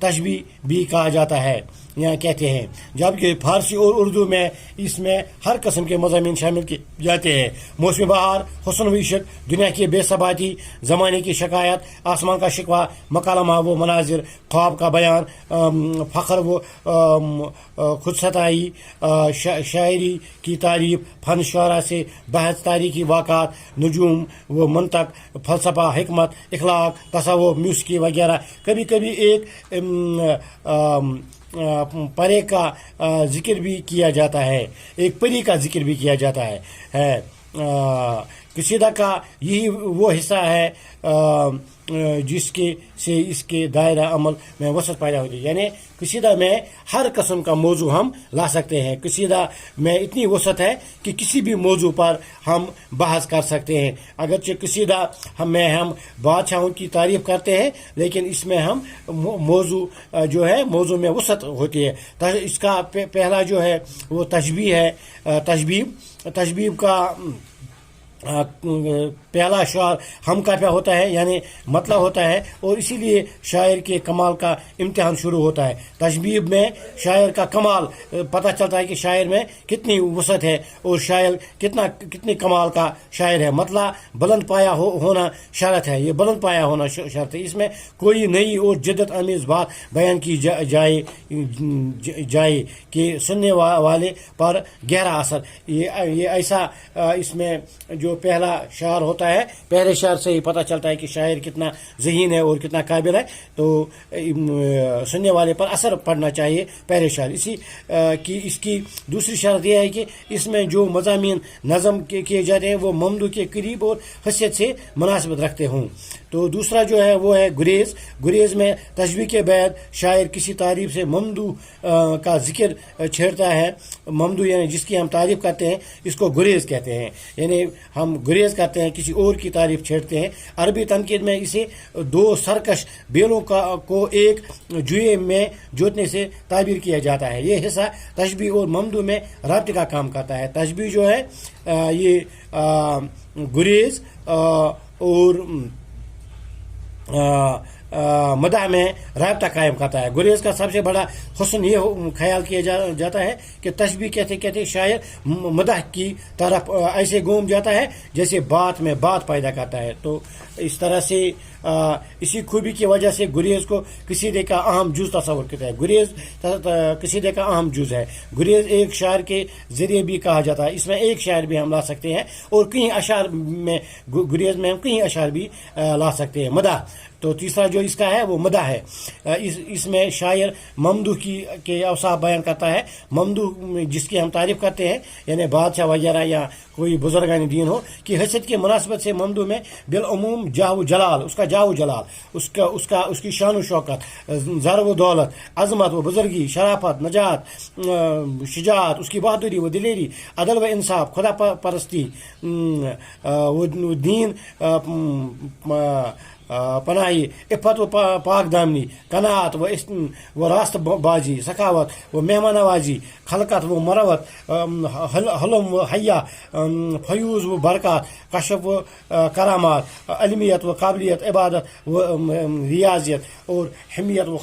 تشبیہ بھی کہا جاتا ہے یا کہتے ہیں، جبکہ فارسی اور اردو میں اس میں ہر قسم کے مضامین شامل کیے جاتے ہیں۔ موسم بہار، حسن و عشق، دنیا کی بے ثباتی، زمانے کی شکایت، آسمان کا شکوہ، مکالمہ و مناظر، خواب کا بیان، فخر و خود ستائی، شاعری کی تعریف، فن شعرا سے بحث، تاریخی واقعات، نجوم و منطق، فلسفہ، حکمت، اخلاق، تصوف، موسیقی وغیرہ۔ کبھی کبھی ایک پرے کا ذکر بھی کیا جاتا ہے، ایک پری کا ذکر بھی کیا جاتا ہے۔ قصیدہ کا یہی وہ حصہ ہے جس کے سے اس کے دائرہ عمل میں وسعت پیدا ہوتی ہے، یعنی قصیدہ میں ہر قسم کا موضوع ہم لا سکتے ہیں۔ قصیدہ میں اتنی وسعت ہے کہ کسی بھی موضوع پر ہم بحث کر سکتے ہیں۔ اگرچہ قصیدہ میں ہم بادشاہوں کی تعریف کرتے ہیں، لیکن اس میں ہم موضوع جو ہے موضوع میں وسعت ہوتی ہے۔ اس کا پہلا جو ہے وہ تشبیہ ہے۔ تشبیہ کا پہلا شعر ہم کا پہ ہوتا ہے، یعنی مطلب ہوتا ہے، اور اسی لیے شاعر کے کمال کا امتحان شروع ہوتا ہے۔ تشبیہ میں شاعر کا کمال پتہ چلتا ہے کہ شاعر میں کتنی وسعت ہے اور شاعر کتنی کمال کا شاعر ہے۔ مطلب بلند پایا ہونا شرط ہے، یہ بلند پایا ہونا شرط ہے۔ اس میں کوئی نئی اور جدت آمیز بات بیان کی جائے کہ سننے والے پر گہرا اثر۔ یہ ایسا اس میں جو پہلا شعر ہوتا ہے، پہلے شعر سے ہی پتہ چلتا ہے کہ شاعر کتنا ذہین ہے اور کتنا قابل ہے، تو سننے والے پر اثر پڑنا چاہیے پہلے شعر۔ اس کی دوسری شرط یہ ہے کہ اس میں جو مضامین نظم کیے جاتے ہیں وہ ممدوح کے قریب اور حیثیت سے مناسبت رکھتے ہوں۔ تو دوسرا جو ہے وہ ہے گریز۔ گریز میں تشبیہ کے بعد شاعر کسی تعریف سے ممدوح کا ذکر چھیڑتا ہے۔ ممدوح یعنی جس کی ہم تعریف کرتے ہیں، اس کو گریز کہتے ہیں، یعنی ہم گریز کرتے ہیں، کسی اور کی تعریف چھیڑتے ہیں۔ عربی تنقید میں اسے دو سرکش بیلوں کو ایک جوئے میں جوتنے سے تعبیر کیا جاتا ہے۔ یہ حصہ تشبیہ اور ممدوح میں رابطے کا کام کرتا ہے۔ تشبیہ جو ہے یہ گریز اور مدح میں رابطہ قائم کرتا ہے۔ گریز کا سب سے بڑا حسن یہ خیال کیا جاتا ہے کہ تشبیہ کہتے کہتے شاعر مدح کی طرف ایسے گھوم جاتا ہے جیسے بات میں بات پیدا کرتا ہے۔ تو اس طرح سے اسی خوبی کی وجہ سے گریز کو قصیدے کا اہم جز تصور کرتا ہے۔ گریز قصیدے کا اہم جز ہے۔ گریز ایک شاعر کے ذریعے بھی کہا جاتا ہے۔ اس میں ایک شاعر بھی ہم لا سکتے ہیں، اور کئی اشعار میں گریز میں ہم کئی اشعار بھی لا سکتے ہیں۔ مدح تو تیسرا جو اس کا ہے وہ مدح ہے۔ اس میں شاعر ممدوح کے اوصاف بیان کرتا ہے۔ ممدوح جس کی ہم تعریف کرتے ہیں، یعنی بادشاہ وغیرہ یا کوئی بزرگان دین ہو، کی حیثیت کی مناسبت سے ممدوح میں بالعموم جاہ و جلال، اس کا جاہ و جلال، اس کی شان و شوکت، زر و دولت، عظمت و بزرگی، شرافت، نجات، شجاعت، اس کی بہادری و دلیری، عدل و انصاف، خدا پرستی، وہ دین پناہی، عفت و پاک دامنی، قناعت و راست بازی، سخاوت و مہمان نوازی، خلقت و مروت، حلم و حیا، فیوز و برکات، کشف و کرامات، علمیت و قابلیت، عبادت و ریاضیت، اور حمیت و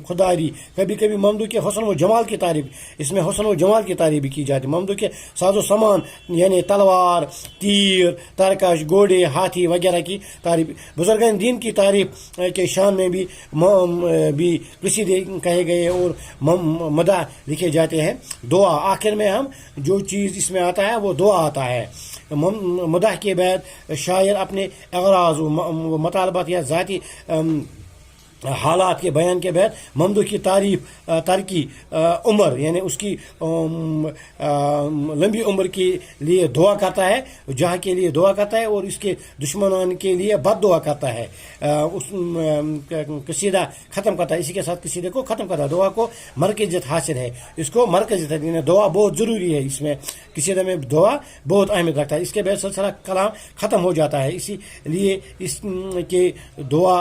خودداری۔ کبھی کبھی ممدوح کے حسن و جمال کی تعریف، اس میں حسن و جمال کی تعریف بھی کی جاتی ہے۔ ممدوح کے ساز و سامان یعنی تلوار، تیر، ترکش، گھوڑے، ہاتھی وغیرہ کی تعریف۔ بزرگان دین کی تعریف کے شان میں بھی قصیدے کہے گئے اور مدح لکھے جاتے ہیں۔ دعا، آخر میں ہم جو چیز اس میں آتا ہے وہ دعا آتا ہے۔ مدح کے بعد شاعر اپنے اغراض و مطالبات یا ذاتی حالات کے بیان کے بعد ممدوح کی تعریف، ترقی، عمر یعنی اس کی لمبی عمر کے لیے دعا کرتا ہے، جہاں کے لیے دعا کرتا ہے، اور اس کے دشمنان کے لیے بد دعا کرتا ہے۔ اس قصیدہ ختم کرتا ہے، اسی کے ساتھ قصیدے کو ختم کرتا ہے۔ دعا کو مرکزیت حاصل ہے، اس کو مرکزیت ہے، یعنی دعا بہت ضروری ہے۔ اس میں قصیدے میں دعا بہت اہمیت رکھتا ہے۔ اس کے بعد سلسلہ کلام ختم ہو جاتا ہے، اسی لیے اس کے دعا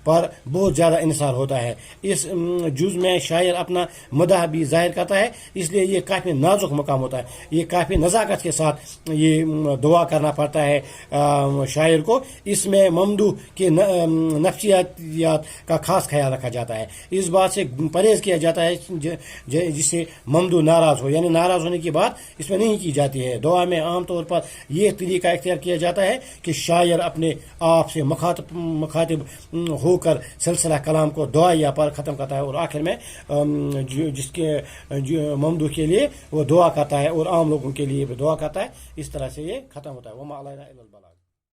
پر بہت زیادہ انحصار ہوتا ہے. اس جز میں شاعر اپنا مدح بھی ظاہر کرتا ہے، اس لیے یہ کافی نازک مقام ہوتا ہے. یہ کافی نزاکت کے ساتھ یہ دعا کرنا پڑتا ہے شاعر کو. اس میں ممدوح کے نفسیات کا خاص خیال رکھا جاتا ہے. اس بات سے پرہیز کیا جاتا ہے جس سے ممدوح ناراض ہو، یعنی ناراض ہونے کی بات اس میں نہیں کی جاتی ہے. دعا میں عام طور پر یہ طریقہ اختیار کیا جاتا ہے کہ شاعر اپنے آپ سے مخاطب ہو کر سلسلہ کلام کو دعائیا پر ختم کرتا ہے، اور آخر میں جس کے ممدوح کے لیے وہ دعا کرتا ہے اور عام لوگوں کے لیے بھی دعا کرتا ہے. اس طرح سے یہ ختم ہوتا ہے. وما علینا الا البلاغ.